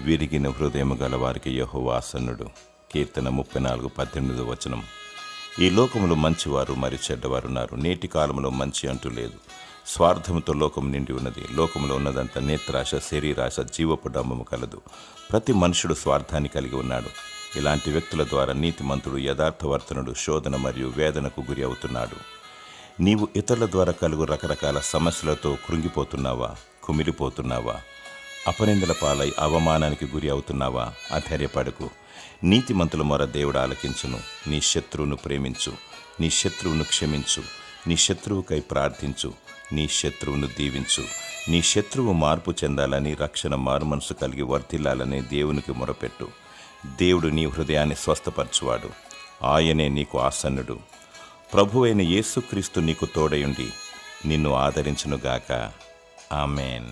విరిగిన హృదయము గల వారికి యెహోవా ఆసన్నుడు. కీర్తన 34:18. ఈ లోకములో మంచివారు మరి చెడ్డవారున్నారు. నేటి కాలంలో మంచి అంటూ లేదు. స్వార్థముతో లోకం నిండి ఉన్నది. లోకంలో ఉన్నదంతా నేత్రాశ, శరీరాశ, జీవపు డంబము కలదు. ప్రతి మనుషుడు స్వార్థాన్ని కలిగి ఉన్నాడు. ఇలాంటి వ్యక్తుల ద్వారా నీతిమంతుడు, యథార్థవర్తనుడు శోధన మరియు వేదనకు గురి అవుతున్నాడు. నీవు ఇతరుల ద్వారా కలుగు రకరకాల సమస్యలతో కృంగిపోతున్నావా? కుమిలిపోతున్నావా? అపనిందల పాలై అవమానానికి గురి అవుతున్నావా? అధైర్యపడకు. నీతిమంతుల మొర దేవుడు ఆలకించును. నీ శత్రువును ప్రేమించు, నీ శత్రువును క్షమించు, నీ శత్రువుకై ప్రార్థించు, నీ శత్రువును దీవించు. నీ శత్రువు మార్పు చెందాలని, రక్షణ మారుమనసు కలిగి వర్ధిల్లాలని దేవునికి మొరపెట్టు. దేవుడు నీ హృదయాన్ని స్వస్థపరచువాడు. ఆయనే నీకు ఆసన్నుడు. ప్రభువైన యేసుక్రీస్తు నీకు తోడయుండి నిన్ను ఆదరించునుగాక. ఆమేన్.